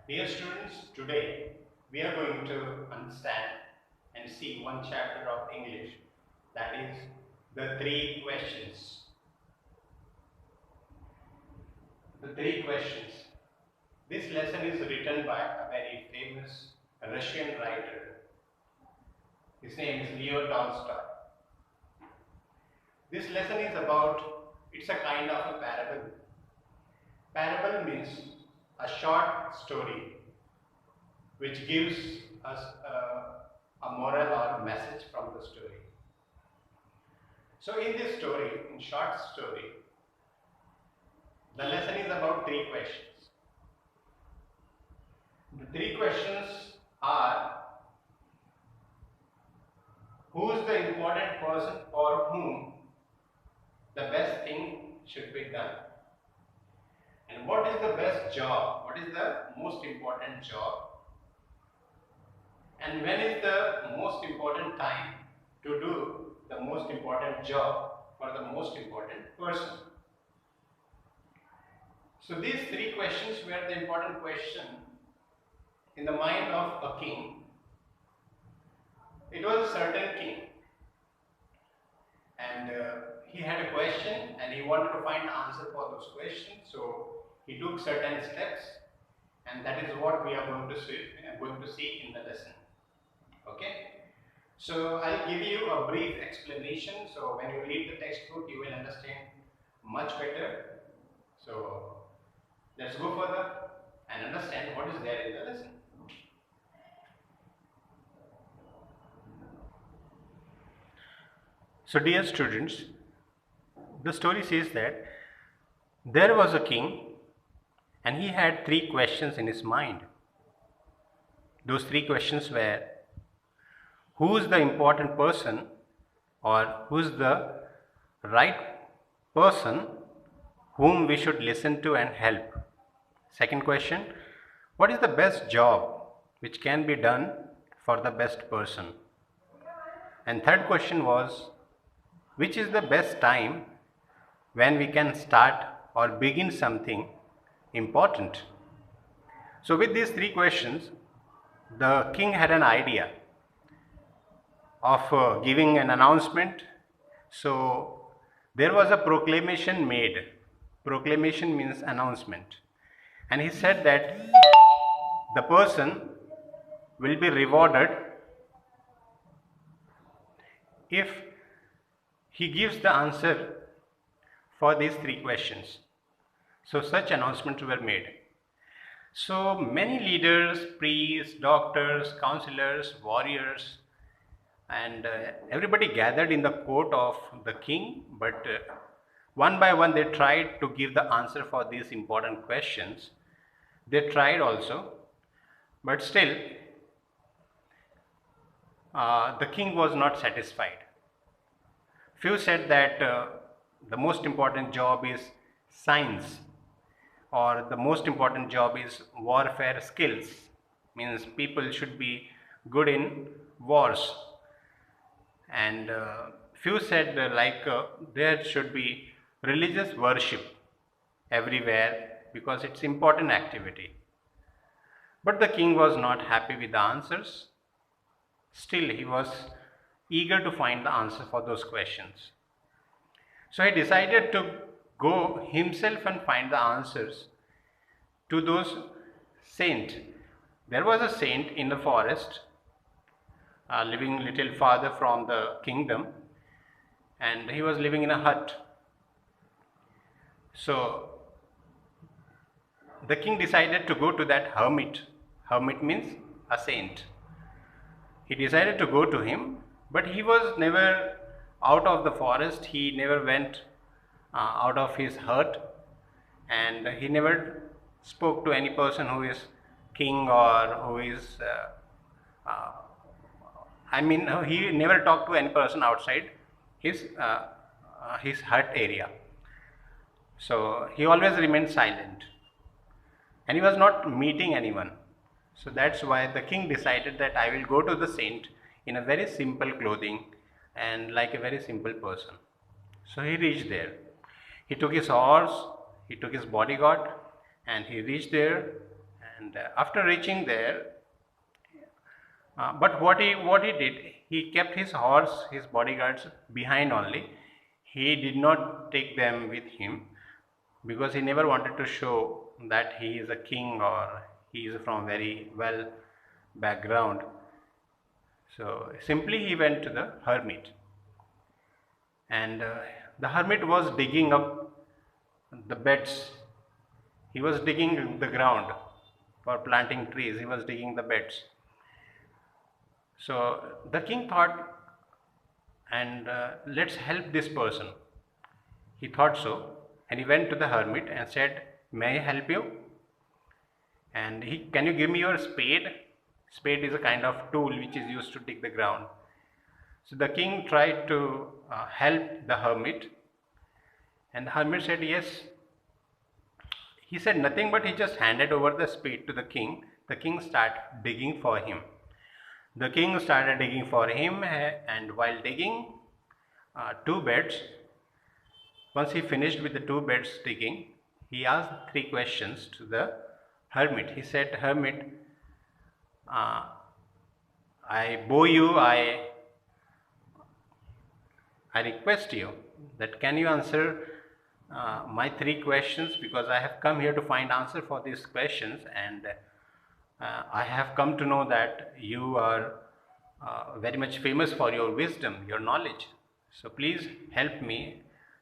Dear students, today we are going to understand and see one chapter of English, that is the three questions. The three questions. This lesson is written by a very famous Russian writer. His name is Leo Tolstoy. This lesson is about, it's a kind of a parable. Parable means a short story which gives us a moral or a message from the story. So in this story, in short story, the lesson is about three questions. The three questions are: who is the important person for whom the best thing should be done? And what is the best job? What is the most important job? And when is the most important time to do the most important job for the most important person? So these three questions were the important question in the mind of a king. It was a certain king, and he had a question and he wanted to find answer for those questions. So he took certain steps, and that is what we are going to see in the lesson. Okay. So I'll give you a brief explanation. So when you read the textbook, you will understand much better. So let's go further and understand what is there in the lesson. So dear students, the story says that there was a king and he had three questions in his mind. Those three questions were: who is the important person, or who is the right person whom we should listen to and help? Second question: what is the best job which can be done for the best person? And third question was: which is the best time when we can start or begin something important? So with these three questions, the king had an idea of giving an announcement. So there was a proclamation made. Proclamation means announcement. And he said that the person will be rewarded if he gives the answer for these three questions. So such announcements were made. So many leaders, priests, doctors, counselors, warriors, and everybody gathered in the court of the king, but one by one they tried to give the answer for these important questions. They tried also, but still the king was not satisfied. Few said that the most important job is science, or the most important job is warfare skills, means people should be good in wars. And few said there should be religious worship everywhere because it's important activity. But the king was not happy with the answers. Still he was eager to find the answer for those questions. So he decided to go himself and find the answers to those saints. There was a saint in the forest living little farther from the kingdom, and he was living in a hut. So the king decided to go to that hermit. Hermit means a saint. He decided to go to him, but he was never out of the forest. He never went out of his hut, and he never spoke to any person who is king or who is he never talked to any person outside his hut area. So he always remained silent, and he was not meeting anyone. So that's why the king decided that I will go to the saint in a very simple clothing and like a very simple person. So he reached there. He took his horse, he took his bodyguard, and he reached there, And after reaching there, but what he did, he kept his horse, his bodyguards behind only. He did not take them with him because he never wanted to show that he is a king or he is from very well background. So simply he went to the hermit, and the hermit was digging up the beds. He was digging the ground for planting trees. He was digging the beds. So the king thought, and let's help this person. He thought so, and he went to the hermit and said, "May I help you?" And can you give me your spade? Spade is a kind of tool which is used to dig the ground. So the king tried to help the hermit, and the hermit said yes. He said nothing, but he just handed over the spade to the king. The king started digging for him. The king started digging for him, and while digging two beds, once he finished with the two beds digging, he asked three questions to the hermit. He said, "Hermit, I bow you, I request you that can you answer my three questions, because I have come here to find answer for these questions, and I have come to know that you are very much famous for your wisdom, your knowledge. So please help me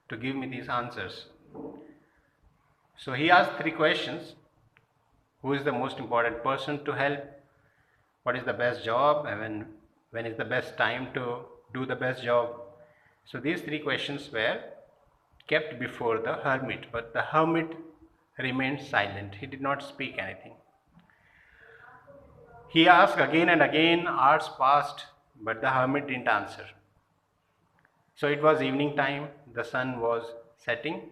to give me these answers." So he asked three questions. Who is the most important person to help? What is the best job? And when is the best time to do the best job? So these three questions were kept before the hermit, but the hermit remained silent. He did not speak anything. He asked again and again. Hours passed, but the hermit didn't answer. So it was evening time, the sun was setting.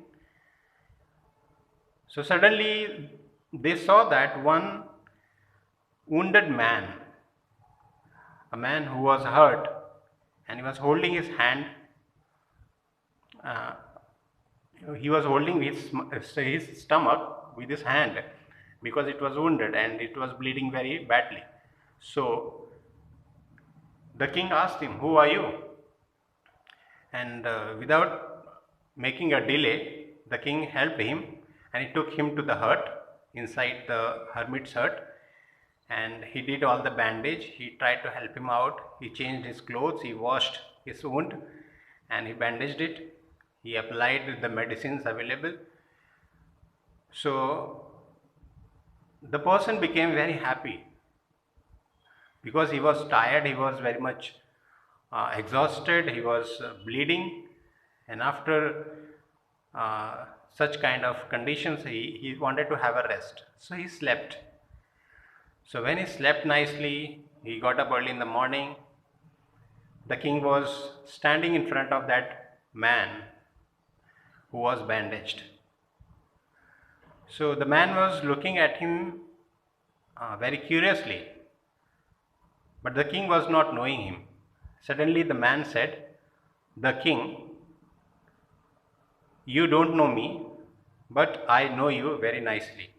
So suddenly they saw that one wounded man, a man who was hurt, and he was holding his hand, he was holding his stomach with his hand because it was wounded and it was bleeding very badly. So the king asked him, "Who are you?" And without making a delay, the king helped him, and he took him to the hut, inside the hermit's hut, and he did all the bandage. He tried to help him out. He changed his clothes, he washed his wound, and he bandaged it. He applied the medicines available. So the person became very happy because he was tired, he was very much exhausted, he was bleeding, and after such kind of conditions, he wanted to have a rest. So he slept. So when he slept nicely, he got up early in the morning. The king was standing in front of that man who was bandaged. So the man was looking at him very curiously, but the king was not knowing him. Suddenly the man said, "The king, you don't know me, but I know you very nicely."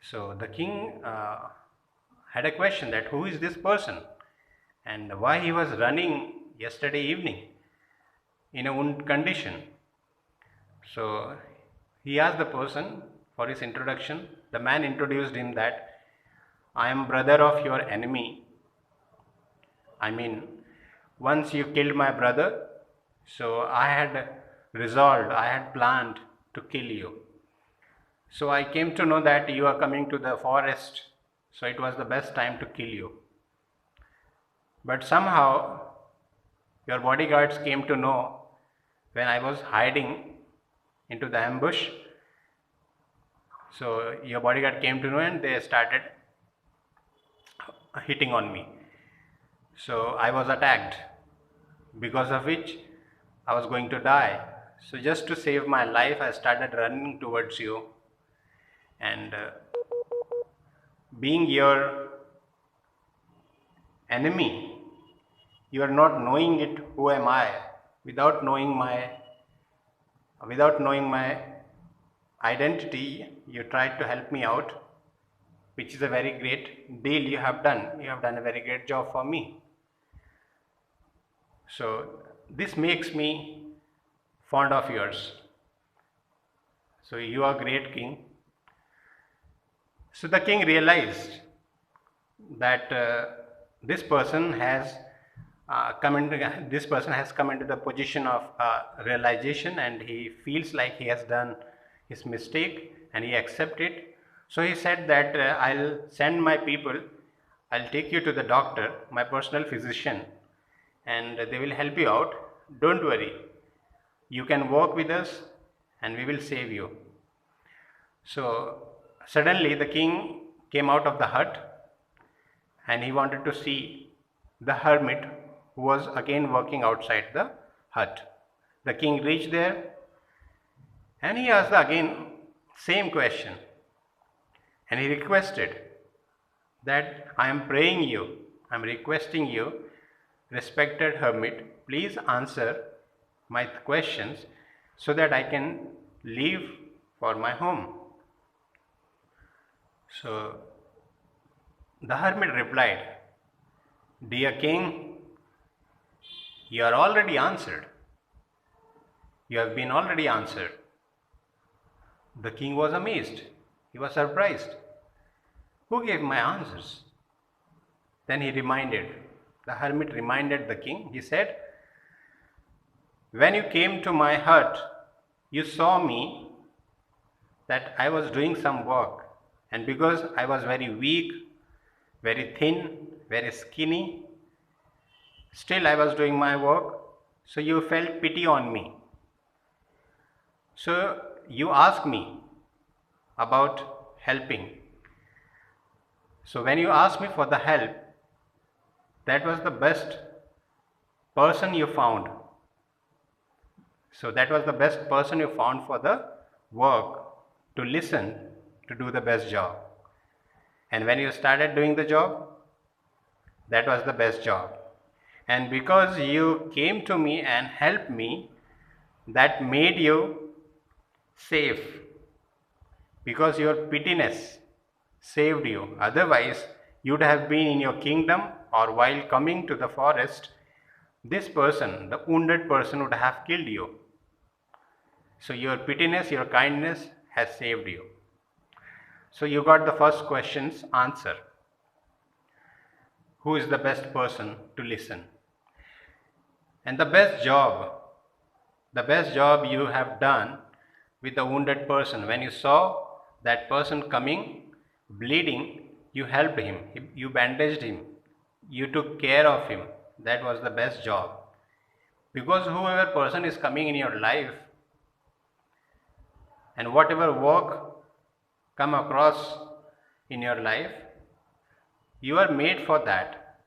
So the king had a question that who is this person and why he was running yesterday evening in a wound condition. So he asked the person for his introduction. The man introduced him that I am brother of your enemy. I mean, once you killed my brother, so I had resolved, I had planned to kill you. So I came to know that you are coming to the forest, so it was the best time to kill you. But somehow your bodyguards came to know when I was hiding into the ambush. So your bodyguard came to know and they started hitting on me. So I was attacked, because of which I was going to die. So just to save my life, I started running towards you, and being your enemy, you are not knowing it, who am I, without knowing my identity, you tried to help me out, which is a very great deal you have done. You have done a very great job for me. So this makes me fond of yours. So you are great king. So the king realized that this person has this person has come into the position of realization, and he feels like he has done his mistake and he accepts it. So he said that I'll send my people, I'll take you to the doctor, my personal physician, and they will help you out. Don't worry, you can work with us and we will save you. So suddenly the king came out of the hut and he wanted to see the hermit who was again working outside the hut. The king reached there and he asked again same question, and he requested that I am praying you, I am requesting you, respected hermit, please answer my questions so that I can leave for my home. So the hermit replied, dear king, you are already answered. You have been already answered. The king was amazed. He was surprised. Who gave my answers? Then the hermit reminded the king. He said, when you came to my hut, you saw me that I was doing some work, and because I was very weak, very thin, very skinny, still I was doing my work, so you felt pity on me. So you asked me about helping. So when you asked me for the help, that was the best person you found. So that was the best person you found for the work, to listen, to do the best job. And when you started doing the job, that was the best job. And because you came to me and helped me, that made you safe. Because your pityness saved you. Otherwise, you'd have been in your kingdom, or while coming to the forest, this person, the wounded person, would have killed you. So your pityness, your kindness has saved you. So you got the first question's answer. Who is the best person to listen? And the best job you have done with the wounded person, when you saw that person coming bleeding, you helped him, you bandaged him, you took care of him. That was the best job. Because whoever person is coming in your life, and whatever work come across in your life, you are made for that.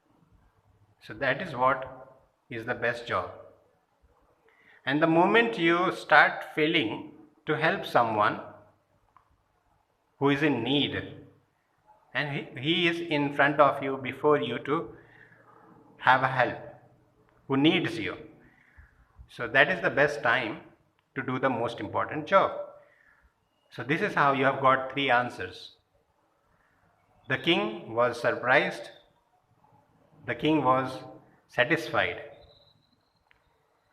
So that is what is the best job. And the moment you start feeling to help someone who is in need, and he is in front of you, before you, to have a help, who needs you, so that is the best time to do the most important job. So this is how you have got 3 answers. The king was surprised, the king was satisfied,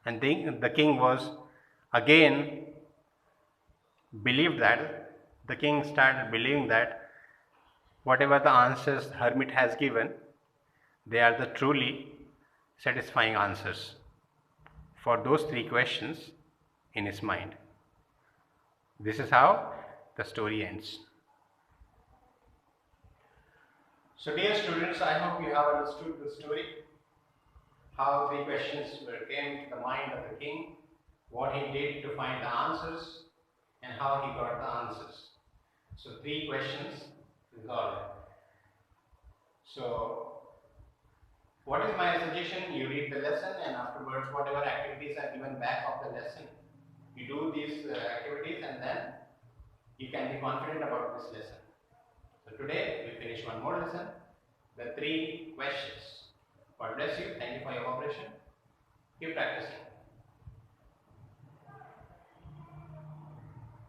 and the king was again believed that, the king started believing that whatever the answers the hermit has given, they are the truly satisfying answers for those 3 questions in his mind. This is how the story ends. So dear students, I hope you have understood the story, how 3 questions came to the mind of the king, what he did to find the answers, and how he got the answers. So 3 questions resolved. So what is my suggestion? You read the lesson, and afterwards whatever activities are given back of the lesson, you do these activities, and then you can be confident about this lesson. So today we finish one more lesson, the 3 questions. God bless you. Thank you for your cooperation. Keep practicing.